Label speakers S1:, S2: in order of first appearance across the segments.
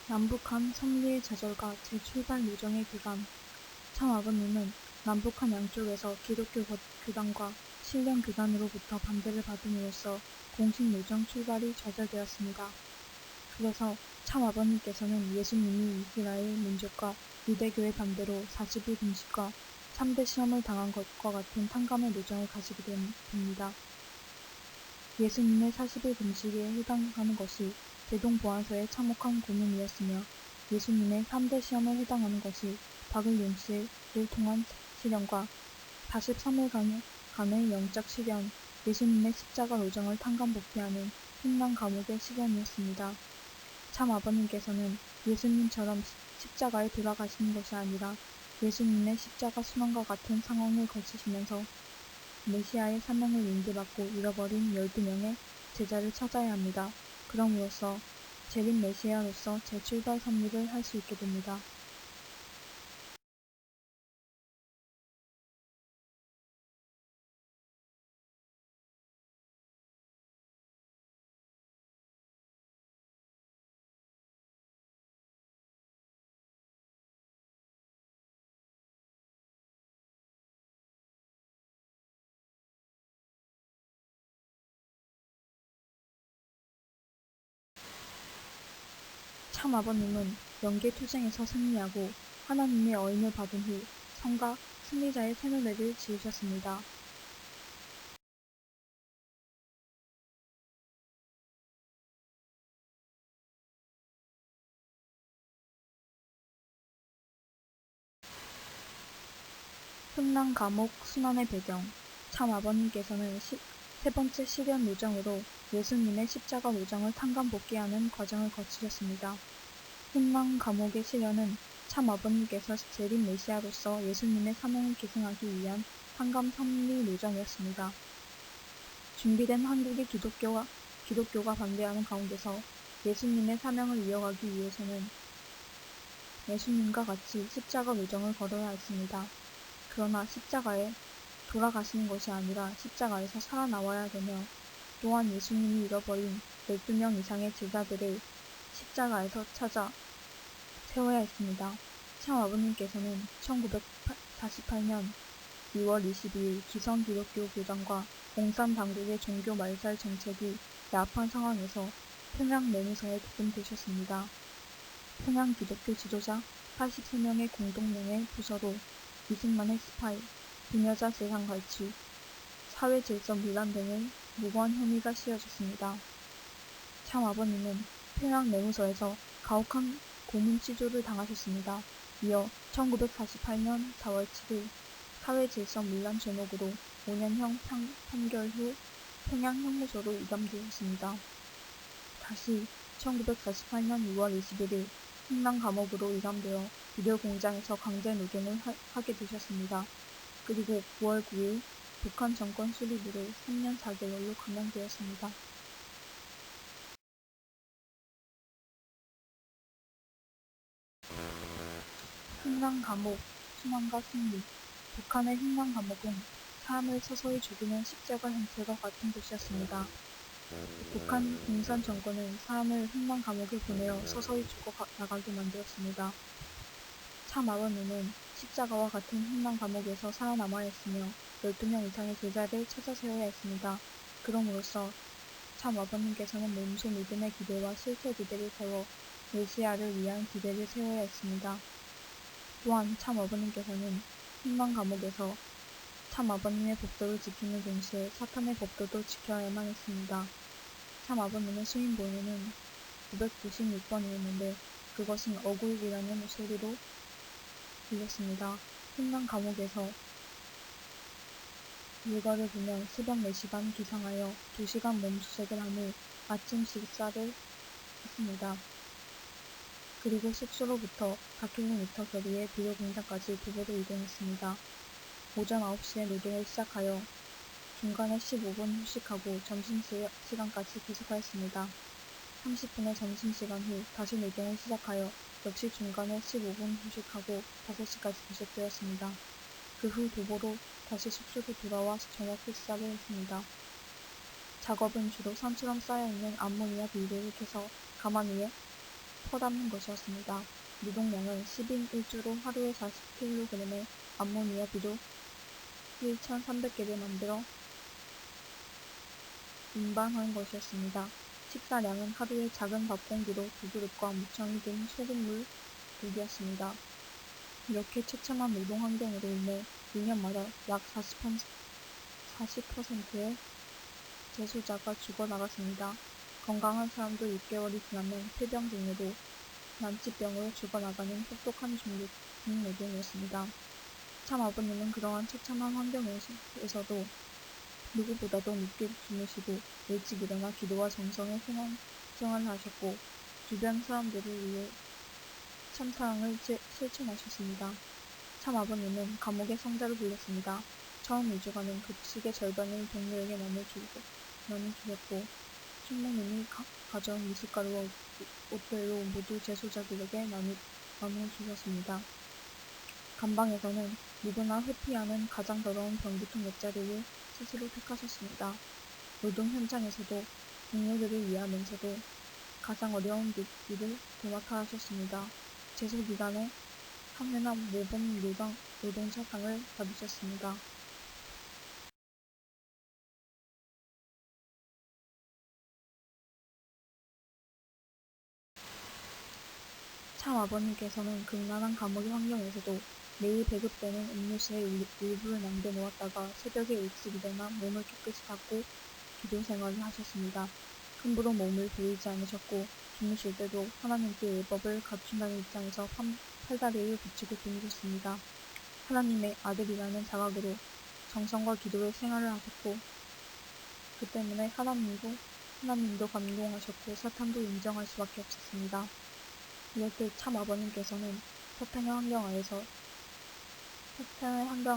S1: 남북한 섭리의 좌절과 재출발 요정의 기간. 참 아버님은 남북한 양쪽에서 기독교 교단과 신령 교단으로부터 반대를 받음으로써 공식 요정 출발이 좌절되었습니다. 그래서 참 아버님께서는 예수님이 이스라엘 민족과 유대교의 반대로 40일 금식과 3대 시험을 당한 것과 같은 탕감의 요정을 가지게 됩니다. 예수님의 40일 금식에 해당하는 것이 대동보안서의 참혹한 고문이었으며 예수님의 3대 시험에 해당하는 것이 박을용 씨를 통한 시련과 43일간의 영적 시련, 예수님의 십자가 요정을 탕감복귀하는 흉난 감옥의 시련이었습니다. 참 아버님께서는 예수님처럼 십자가에 돌아가시는 것이 아니라 예수님의 십자가 순환과 같은 상황을 거치시면서 메시아의 사명을 인도받고 잃어버린 12명의 제자를 찾아야 합니다. 그럼으로써 재림 메시아로서 재출발 섭리를 할 수 있게 됩니다. 참 아버님은 영계투쟁에서 승리하고 하나님의 어인을 받은 후 성과 승리자의 새노래를 지으셨습니다. 흉난 감옥 순환의 배경. 참 아버님께서는 세 번째 시련 요정으로 예수님의 십자가 요정을 탕감복귀하는 과정을 거치셨습니다. 흉난 감옥의 시련은 참 아버님께서 재림 메시아로서 예수님의 사명을 계승하기 위한 탕감 섭리 요정이었습니다. 준비된 한국의 기독교가 반대하는 가운데서 예수님의 사명을 이어가기 위해서는 예수님과 같이 십자가 요정을 걸어야 했습니다. 그러나 십자가에 돌아가시는 것이 아니라 십자가에서 살아나와야 되며 또한 예수님이 잃어버린 12명 이상의 제자들을 십자가에서 찾아 세워야 했습니다. 참 아버님께서는 1948년 2월 22일 기성기독교 교단과 공산당국의 종교 말살 정책이 야합한 상황에서 평양 매무사에 도움되셨습니다. 평양 기독교 지도자 83명의 공동명의 부서로 이승만의 스파이, 부녀자 재산 갈취, 사회질서 밀란 등의 무고한 혐의가 씌워졌습니다. 참 아버님은 평양 내무서에서 가혹한 고문 취조를 당하셨습니다. 이어 1948년 4월 7일 사회질서 밀란 죄목으로 5년형 판결 후 평양 형무소로 이감되었습니다. 다시 1948년 6월 21일 흉난 감옥으로 이감되어 비료 공장에서 강제 노동을 하게 되셨습니다. 그리고 9월 9일 북한 정권 수립으로 3년 4개월로 감형되었습니다. 흉난 감옥, 순환과 승리. 북한의 흉난 감옥은 사람을 서서히 죽이는 십자가 형태와 같은 곳이었습니다. 북한 공산 정권은 사람을 흉난 감옥에 보내어 서서히 죽어나가게 만들었습니다. 참 아버님은 십자가와 같은 흉난 감옥에서 살아남아야 했으며 12명 이상의 제자를 찾아 세워야 했습니다. 그럼으로써 참 아버님께서는 몸소 믿음의 기대와 실제 기대를 세워 메시아를 위한 기대를 세워야 했습니다. 또한 참 아버님께서는 흉난 감옥에서 참 아버님의 법도를 지키는 동시에 사탄의 법도도 지켜야만 했습니다. 참 아버님의 수임본에는 996번이었는데 그것은 억울이라는 소리로 들렸습니다. 흉난 감옥에서 일과를 보면 새벽 4시간 기상하여 2시간 몸수색을 한 후 아침 식사를 했습니다. 그리고 숙소로부터 4km 거리의 비료 공장까지 도보로 이동했습니다. 오전 9시에 노동을 시작하여 중간에 15분 휴식하고 점심시간까지 계속하였습니다. 30분의 점심시간 후 다시 노동을 시작하여 역시 중간에 15분 휴식하고 5시까지 계속되었습니다. 그 후 도보로 다시 숙소로 돌아와 저녁 식사를 했습니다. 작업은 주로 산처럼 쌓여있는 암모니아 비료를 캐서 가만 위에 퍼담는 것이었습니다. 노동량은 10인 1조로 하루에 40kg의 암모니아 비료 1,300개를 만들어 운반한 것이었습니다. 식사량은 하루에 작은 밥공기로 2그릇과 무청이 든 소금물 2개였습니다. 이렇게 처참한 노동 환경으로 인해 2년마다 약 40%의 재소자가 죽어나갔습니다. 건강한 사람도 6개월이 지나면 폐병 등으로 난치병으로 죽어나가는 혹독한 중노동이었습니다. 참 아버님은 그러한 처참한 환경에서도 누구보다도 늦게 주무시고 일찍 일어나 기도와 정성의 생활을 하셨고 주변 사람들을 위해 참사랑을 실천하셨습니다. 참 아버님은 감옥의 성자로 불렸습니다. 처음 2주간은 급식의 절반을 동료에게 나눠주셨고 숙모님이 가져온 미숫가루와 옷들로 모두 재소자들에게 나눠주셨습니다. 감방에서는 누구나 회피하는 가장 더러운 병기통 옆자리를 스스로 택하셨습니다. 노동 현장에서도 동료들을 위하면서도 가장 어려운 일을 도맡아 하셨습니다. 재소 기간에 한 해나 모범 노동자상을 받으셨습니다. 참 아버님께서는 극난한 감옥의 환경에서도 매일 배급되는 음료수의 일부를 남겨놓았다가 새벽에 일찍 일어나 몸을 깨끗이 닦고 기도 생활을 하셨습니다. 함부로 몸을 보이지 않으셨고 주무실 때도 하나님께 율법을 갖춘다는 입장에서 팔다리를 붙이고 주무셨습니다. 하나님의 아들이라는 자각으로 정성과 기도의 생활을 하셨고 그 때문에 하나님도 감동하셨고 사탄도 인정할 수밖에 없었습니다. 이럴 때 참 아버님께서는 사탄의 환경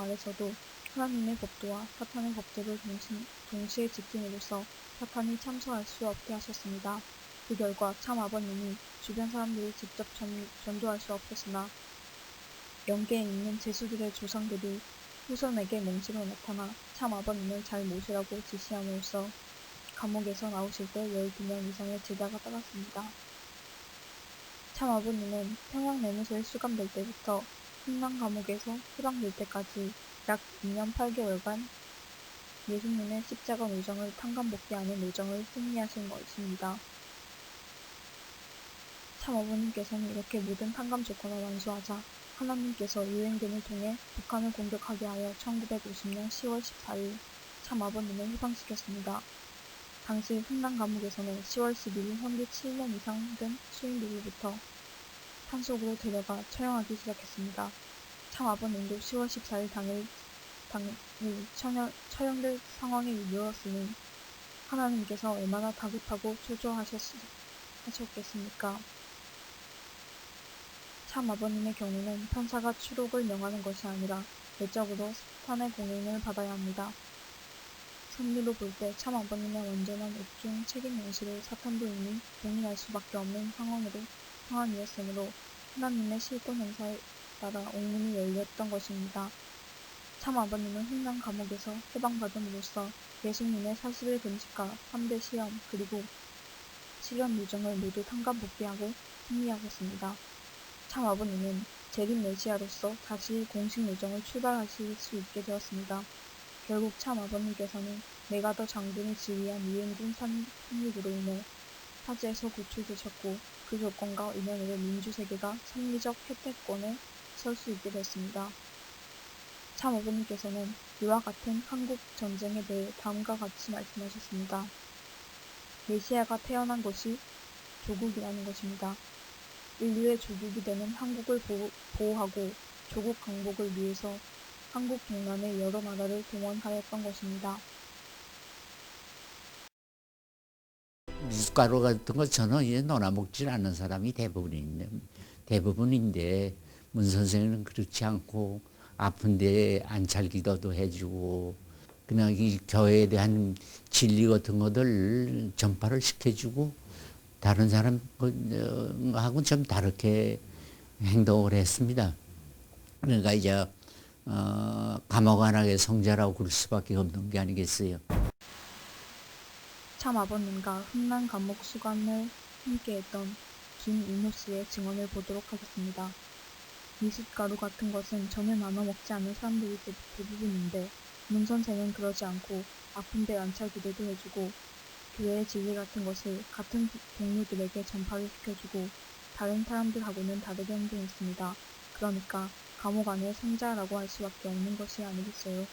S1: 아래서도 하나님의 법도와 사탄의 법도를 동시에 지킴으로써 사탄이 참소할 수 없게 하셨습니다. 그 결과 참 아버님이 주변 사람들을 직접 전도할 수 없었으나 영계에 있는 제수들의 조상들이 후손에게 몽시로 나타나 참 아버님을 잘 모시라고 지시함으로써 감옥에서 나오실 때 12명 이상의 제자가 따랐습니다. 참 아버님은 평양내무소에 수감될 때부터 흥남감옥에서 해방될 때까지 약 2년 8개월간 예수님의 십자가 노정을 탕감복귀하는 노정을 승리하신 것입니다. 참 아버님께서는 이렇게 모든 탕감 조건을 완수하자 하나님께서 유엔군을 통해 북한을 공격하게 하여 1950년 10월 14일 참 아버님을 해방시켰습니다. 당시 흥남감옥에서는 10월 12일 형기 7년 이상 된 수인들로부터 판속으로 데려가 처형하기 시작했습니다. 참 아버님도 10월 14일 당일 처형될 상황에 이르렀으니 하나님께서 얼마나 다급하고 초조하셨겠습니까? 참 아버님의 경우는 판사가 추록을 명하는 것이 아니라 외적으로 사탄의 공인을 받아야 합니다. 선리로 볼 때 참 아버님의 완전한 옥중 책임 명시를 사탄도 이미 동의할 수밖에 없는 상황이었으므로 하나님의 실권 행사에 따라 옥문이 열렸던 것입니다. 참 아버님은 흥남 감옥에서 해방받음으로써 예수님의 40일 금식과 3대 시험 그리고 실현 유정을 모두 탕감 복귀하고 승리하셨습니다. 참 아버님은 재림 메시아로서 다시 공식 요정을 출발하실 수 있게 되었습니다. 결국 참 아버님께서는 메가더 장군이 지휘한 유엔군 상륙으로 인해 타지에서 구출되셨고 그 조건과 인연으로 민주세계가 선리적 혜택권에 설 수 있게 됐습니다. 참 아버님께서는 이와 같은 한국 전쟁에 대해 다음과 같이 말씀하셨습니다. 메시아가 태어난 것이 조국이라는 것입니다. 인류의 조국이 되는 한국을 보호하고 조국 강복을 위해서 한국 동남의 여러 나라를 동원하였던 것입니다.
S2: 미숫가루 같은 거 저는 이제 놀아먹질 않는 사람이 대부분인데 문 선생은 그렇지 않고 아픈데 안찰 기도도 해주고 그냥 이 교회에 대한 진리 같은 것들 전파를 시켜주고 다른 사람하고는 좀 다르게 행동을 했습니다. 그러니까 이제 감옥 안악의 성자라고 그럴 수밖에 없는 게 아니겠어요.
S1: 참 아버님과 흥남 감옥 수감을 함께했던 주신 이모 씨의 증언을 보도록 하겠습니다. 미숫가루 같은 것은 전혀 나눠 먹지 않는 사람들이 대부분인데 문 선생은 그러지 않고 아픈데 안차 기도도 해주고 교회의 진리 같은 것을 같은 동료들에게 전파를 시켜주고 다른 사람들하고는 다르게 행동했습니다. 그러니까 감옥 안의 성자라고 할 수밖에 없는 것이 아니겠어요.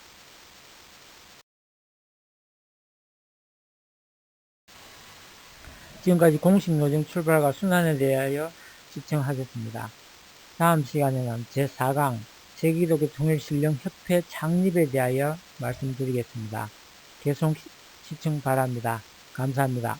S3: 지금까지 공식 노정 출발과 순환에 대하여 시청하셨습니다. 다음 시간에는 제4강 세기독교 통일신령협회 창립에 대하여 말씀드리겠습니다. 계속 시청 바랍니다. 감사합니다.